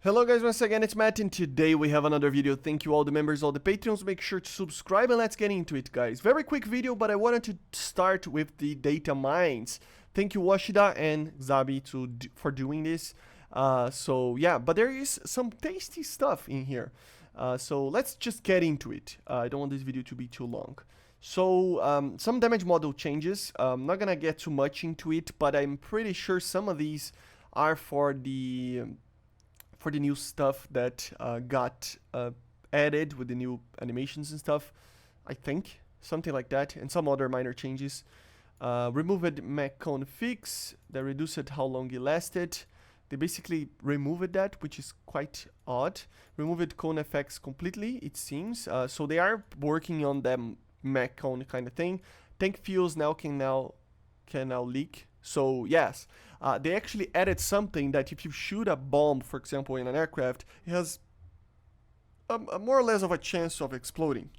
Hello guys, once again it's Matt and today we have another video. Thank you all the members, all the patrons. Make sure to subscribe and let's get into it, guys. Very quick video, but I wanted to start with the data mines. Thank you Washida and Zabi for doing this. So yeah, but there is some tasty stuff in here. So let's just get into it. I don't want this video to be too long. So some damage model changes. I'm not gonna get too much into it, but I'm pretty sure some of these are for the new stuff that got added with the new animations and stuff, I think, something like that, and some other minor changes. Removed mech cone fix that reduced how long it lasted. They basically removed that, which is quite odd. Removed cone effects completely, it seems. So they are working on them mech cone kind of thing. Tank fuels now can now leak. So yes, they actually added something that if you shoot a bomb, for example, in an aircraft, it has a more or less of a chance of exploding.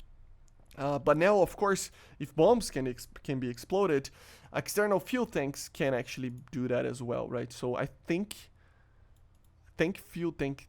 But now, of course, if bombs can be exploded, external fuel tanks can actually do that as well, right? So I think tank fuel tanks.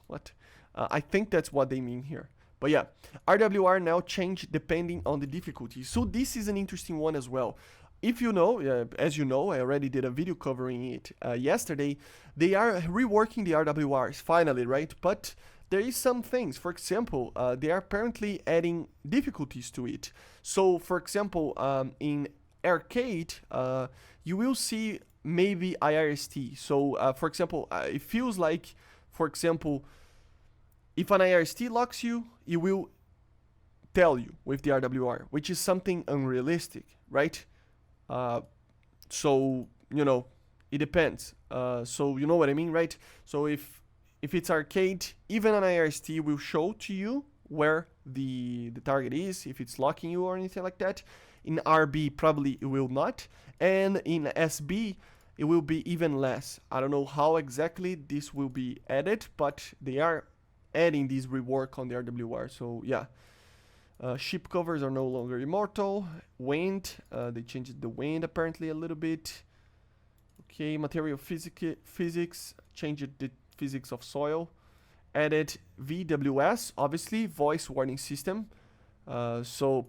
What? I think that's what they mean here. But yeah, RWR now change depending on the difficulty. So this is an interesting one as well. If you know, as you know, I already did a video covering it yesterday. They are reworking the RWRs finally, right? But there is some things. For example, they are apparently adding difficulties to it. So for example, in arcade, you will see maybe IRST. So for example, it feels like, for example, if an IRST locks you, it will tell you with the RWR, which is something unrealistic, right? So, you know, it depends. So you know what I mean, right? So if it's arcade, even an IRST will show to you where the target is, if it's locking you or anything like that. In RB, probably it will not. And in SB, it will be even less. I don't know how exactly this will be added, but they are adding this rework on the RWR. So yeah, ship covers are no longer immortal. Wind, they changed the wind apparently a little bit. Okay, material physics, changed the physics of soil. Added VWS, obviously voice warning system. So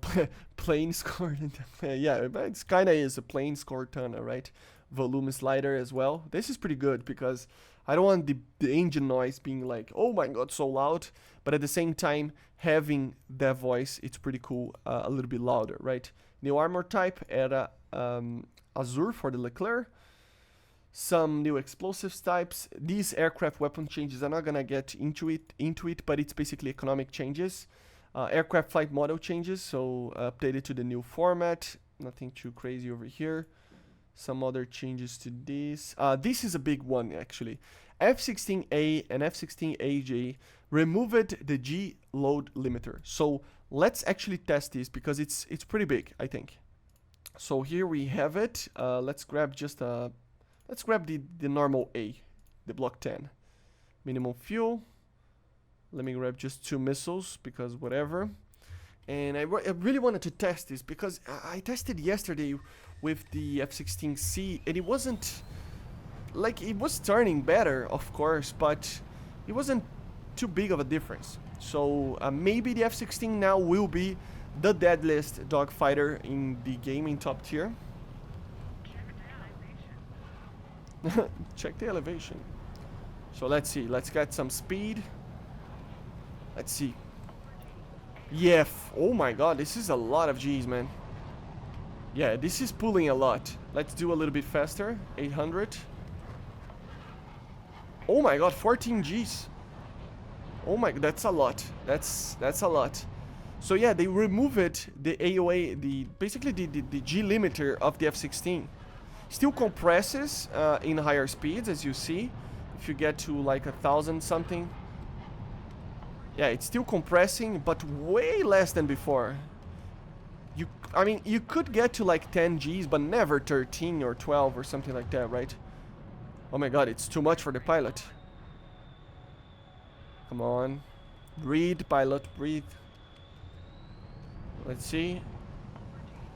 plane score, yeah, it's kind of is a plane score tunnel, right? Volume slider as well. This is pretty good because I don't want the engine noise being like, oh my god, so loud, but at the same time having that voice, it's pretty cool, a little bit louder, right? New armor type, add Azure for the Leclerc. Some new explosives types. These aircraft weapon changes, I'm not gonna get into it, but it's basically economic changes. Aircraft flight model changes, so updated to the new format. Nothing too crazy over here. Some other changes to this. This is a big one actually. F-16A and F-16AJ removed the G load limiter. So let's actually test this because it's pretty big, I think. So here we have it. Let's grab the normal A, the block 10. Minimum fuel. Let me grab just 2 missiles because whatever. And I really wanted to test this because I tested yesterday with the F-16C and it wasn't like, it was turning better, of course, but it wasn't too big of a difference. So maybe the F-16 now will be the deadliest dogfighter in the game in top tier. Check the elevation. So let's see, let's get some speed. Let's see. Yeah, oh my god, this is a lot of G's, man. Yeah, this is pulling a lot. Let's do a little bit faster. 800. Oh my god, 14 G's. Oh my, that's a lot. That's a lot. So yeah, they removed the AOA, basically the G limiter of the F-16. Still compresses in higher speeds, as you see. If you get to like 1,000 something. Yeah, it's still compressing, but way less than before. I mean, you could get to like 10 Gs, but never 13 or 12 or something like that, right? Oh my god, it's too much for the pilot. Come on. Breathe, pilot, breathe. Let's see.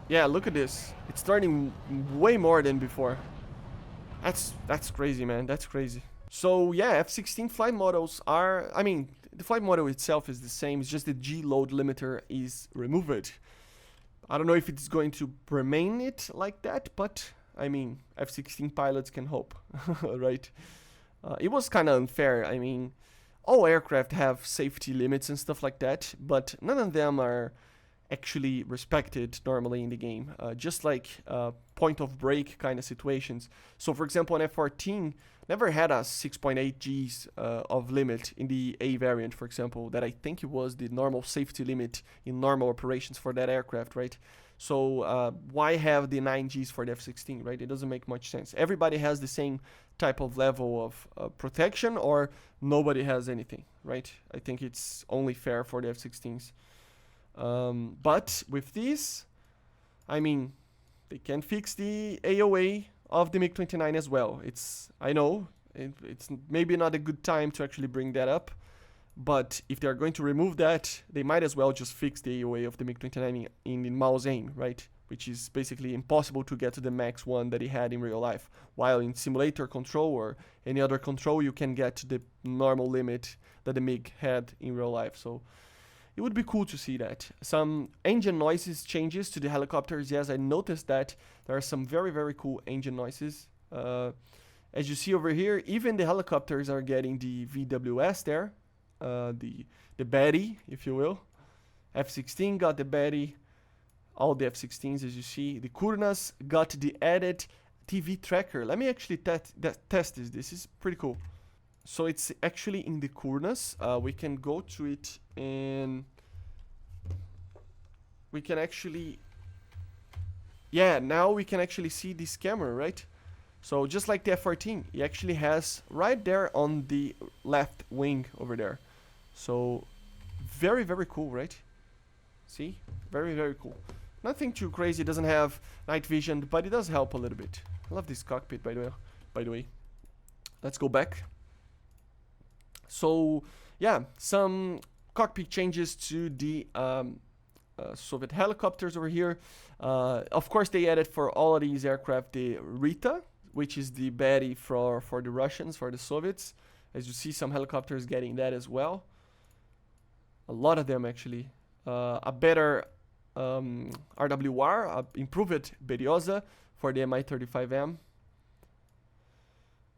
Yeah, look at this. It's turning way more than before. That's crazy, man. That's crazy. So yeah, F-16 flight models are, I mean, the flight model itself is the same, it's just the G load limiter is removed. I don't know if it's going to remain it like that, but I mean, F-16 pilots can hope, right? It was kind of unfair. I mean, all aircraft have safety limits and stuff like that, but none of them are actually respected normally in the game, just like point of break kind of situations. So for example, an F-14 never had a 6.8 Gs of limit in the A variant, for example, that I think it was the normal safety limit in normal operations for that aircraft, right? So why have the 9 Gs for the F-16, right? It doesn't make much sense. Everybody has the same type of level of protection, or nobody has anything, right? I think it's only fair for the F-16s. But with this, I mean, they can fix the AOA of the MiG-29 as well. I know, it's maybe not a good time to actually bring that up, but if they're going to remove that, they might as well just fix the AOA of the MiG-29 in mouse aim, right? Which is basically impossible to get to the max one that he had in real life. While in simulator control or any other control, you can get to the normal limit that the MiG had in real life. So it would be cool to see that. Some engine noises changes to the helicopters. Yes, I noticed that there are some very, very cool engine noises. As you see over here, even the helicopters are getting the VWS there. The Betty, if you will. F-16 got the Betty. All the F-16s, as you see. The Kurnas got the added TV tracker. Let me actually test this. This is pretty cool. So it's actually in the Kurnas. We can go to it and we can actually, yeah, now we can actually see this camera, right? So just like the F-14, it actually has right there on the left wing over there. So very, very cool, right? See? Very, very cool. Nothing too crazy. It doesn't have night vision, but it does help a little bit. I love this cockpit, by the way. Let's go back. So yeah, some cockpit changes to the Soviet helicopters over here. Of course, they added for all of these aircraft the Rita, which is the Betty for the Russians, for the Soviets. As you see, some helicopters getting that as well. A lot of them actually. A better RWR, improved Berioza for the Mi-35M.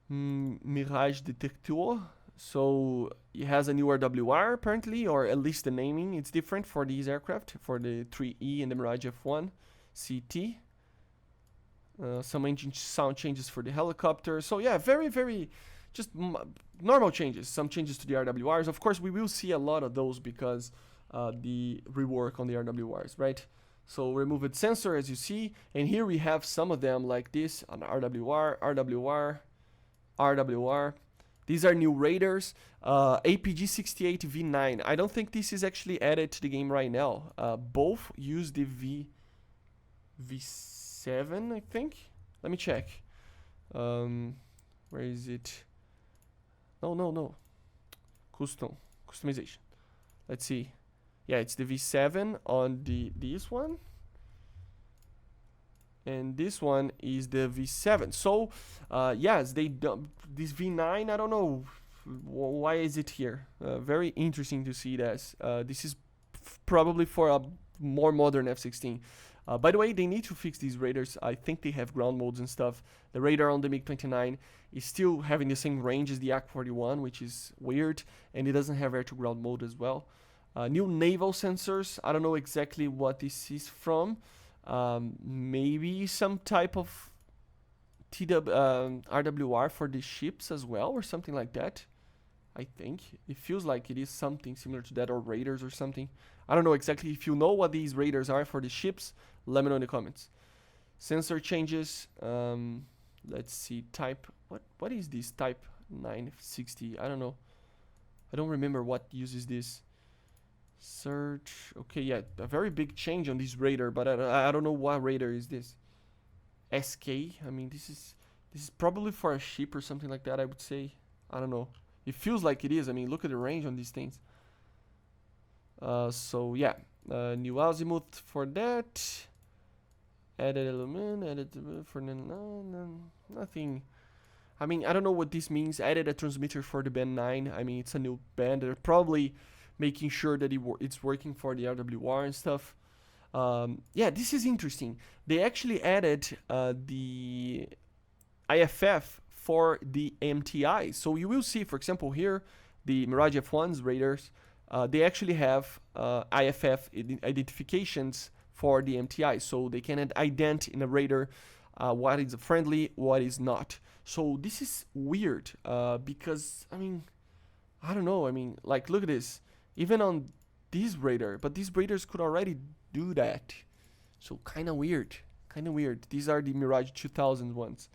Mirage Detector. So it has a new RWR apparently, or at least the naming it's different for these aircraft, for the 3E and the Mirage F1 CT. Some engine sound changes for the helicopter. So yeah, very, very just normal changes. Some changes to the RWRs. Of course, we will see a lot of those because the rework on the RWRs, right? So removed sensor, as you see, and here we have some of them like this on RWR, RWR, RWR. These are new radars. APG-68 V9. I don't think this is actually added to the game right now. Both use the V7, I think. Let me check. Where is it? No. Customization. Let's see. Yeah, it's the V7 on this one. And this one is the V7. So, yes, this V9, I don't know why is it here. Very interesting to see this. This is probably for a more modern F-16. By the way, they need to fix these radars. I think they have ground modes and stuff. The radar on the MiG-29 is still having the same range as the AK-41, which is weird. And it doesn't have air-to-ground mode as well. New naval sensors. I don't know exactly what this is from. Maybe some type of RWR for the ships as well, or something like that. I think it feels like it is something similar to that, or radars or something. I don't know exactly. If you know what these radars are for the ships, let me know in the comments. Sensor changes. Let's see. Type. What is this? Type 960. I don't know. I don't remember what uses this. Search. Okay, yeah, a very big change on this radar, but I don't know what radar is this. SK. I mean, this is probably for a ship or something like that, I would say. I don't know. It feels like it is. I mean, look at the range on these things. So yeah, new azimuth for that. Added element. Added for nothing. I mean, I don't know what this means. Added a transmitter for the band 9. I mean, it's a new band. They're probably making sure that it's working for the RWR and stuff. Yeah, this is interesting. They actually added the IFF for the MTI. So you will see, for example, here, the Mirage F1's radars, they actually have IFF identifications for the MTI. So they can ident in a radar what is friendly, what is not. So this is weird because, I mean, I don't know. I mean, like, look at this. Even on this radar, but these radars could already do that. So kind of weird. Kind of weird. These are the Mirage 2000 ones.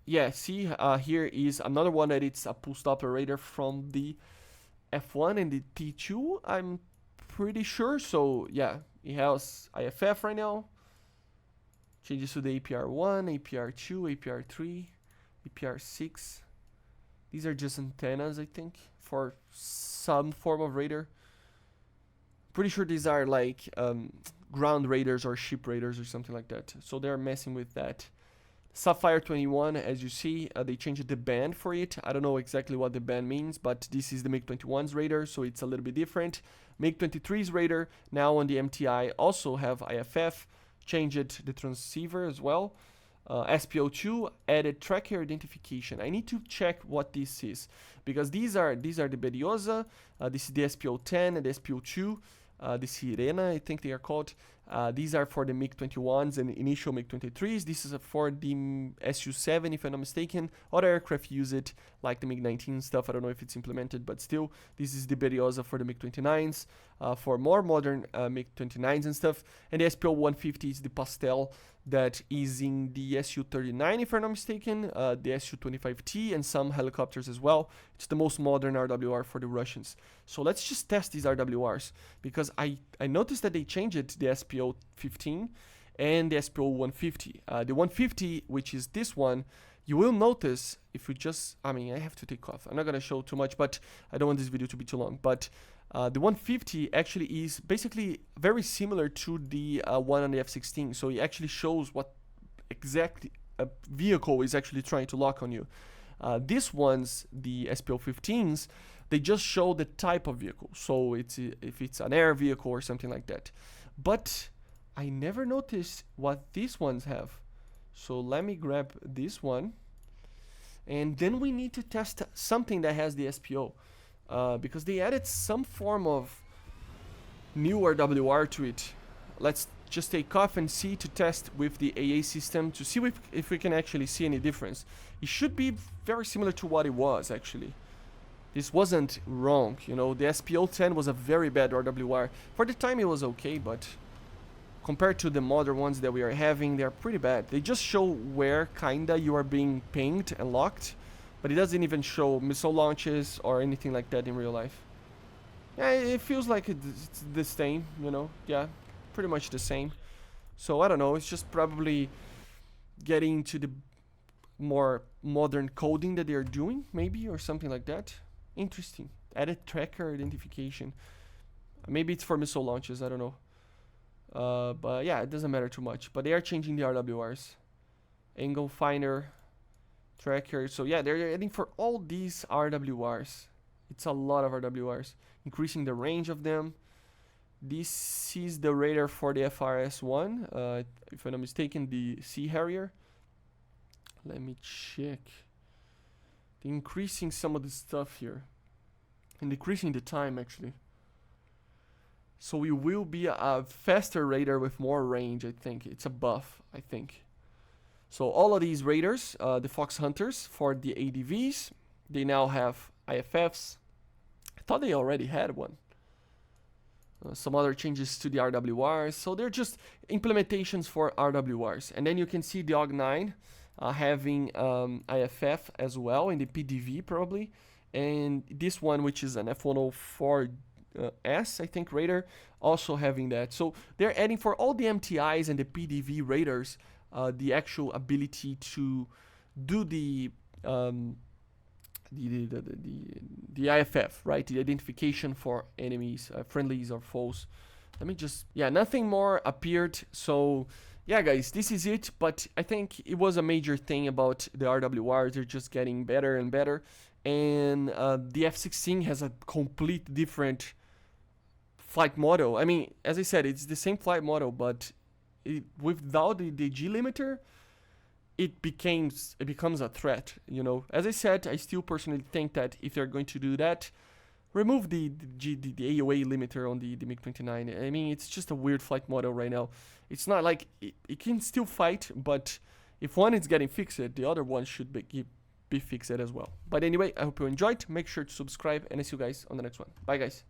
Yeah, see, here is another one that it's a pulse Doppler radar from the F1 and the T2, I'm pretty sure. So yeah, it has IFF right now. Changes to the APR1, APR2, APR3, APR6. These are just antennas, I think, for some form of radar. Pretty sure these are like ground radars or ship radars or something like that. So they're messing with that. Sapphire 21, as you see, they changed the band for it. I don't know exactly what the band means, but this is the MiG-21's radar, so it's a little bit different. MiG-23's radar, now on the MTI, also have IFF, changed the transceiver as well. SPO2 added tracker identification. I need to check what this is, because these are the Beriosa, this is the SPO10 and the SPO2, the Sirena, I think they are called. These are for the MiG-21s and initial MiG-23s. This is for the Su-7, if I'm not mistaken. Other aircraft use it, like the MiG-19 stuff. I don't know if it's implemented, but still, this is the Beriosa for the MiG-29s, for more modern MiG-29s and stuff. And the SPO-150 is the Pastel that is in the Su-39, if I'm not mistaken, the Su-25T, and some helicopters as well. It's the most modern RWR for the Russians. So let's just test these RWRs, because I noticed that they changed it, the SPO-15 and the SPO-150. The 150, which is this one, you will notice if we just, I mean, I have to take off. I'm not going to show too much, but I don't want this video to be too long. But the 150 actually is basically very similar to the one on the F-16. So it actually shows what exactly a vehicle is actually trying to lock on you. These ones, the SPO-15s, they just show the type of vehicle. So it's if it's an air vehicle or something like that. But I never noticed what these ones have. So let me grab this one. And then we need to test something that has the SPO. Because they added some form of new RWR to it. Let's just take off and see to test with the AA system to see if we can actually see any difference. It should be very similar to what it was actually. This wasn't wrong, you know. The SPO-10 was a very bad RWR. For the time it was okay, but compared to the modern ones that we are having, they are pretty bad. They just show where kinda you are being pinged and locked, but it doesn't even show missile launches or anything like that in real life. Yeah, it feels like it's the same, you know. Yeah, pretty much the same. So I don't know, it's just probably getting to the more modern coding that they are doing, maybe, or something like that. Interesting. Added tracker identification. Maybe it's for missile launches, I don't know. But yeah, it doesn't matter too much. But they are changing the RWRs. Angle finder, tracker. So yeah, they're adding for all these RWRs. It's a lot of RWRs. Increasing the range of them. This is the radar for the FRS-1. If I'm not mistaken, the Sea Harrier. Let me check. They're increasing some of the stuff here. And decreasing the time, actually. So it will be a faster radar with more range, I think. It's a buff, I think. So all of these radars, the Fox Hunters for the ADVs, they now have IFFs. I thought they already had one. Some other changes to the RWRs. So they're just implementations for RWRs. And then you can see the AWG-9 having IFF as well in the PDV probably. And this one, which is an F-104 S, I think, radar, also having that. So they're adding for all the MTIs and the PDV radars the actual ability to do the IFF, right? The identification for enemies, friendlies or foes. Let me just, yeah, nothing more appeared. So yeah, guys, this is it. But I think it was a major thing about the RWRs. They're just getting better and better. And the F-16 has a complete different flight model. I mean, as I said, it's the same flight model, but without the G limiter, it becomes a threat. You know, as I said, I still personally think that if they're going to do that, remove the AOA limiter on the MiG-29. I mean, it's just a weird flight model right now. It's not like it can still fight, but if one is getting fixed, the other one should be fixed as well. But anyway, I hope you enjoyed. Make sure to subscribe, and I see you guys on the next one. Bye, guys.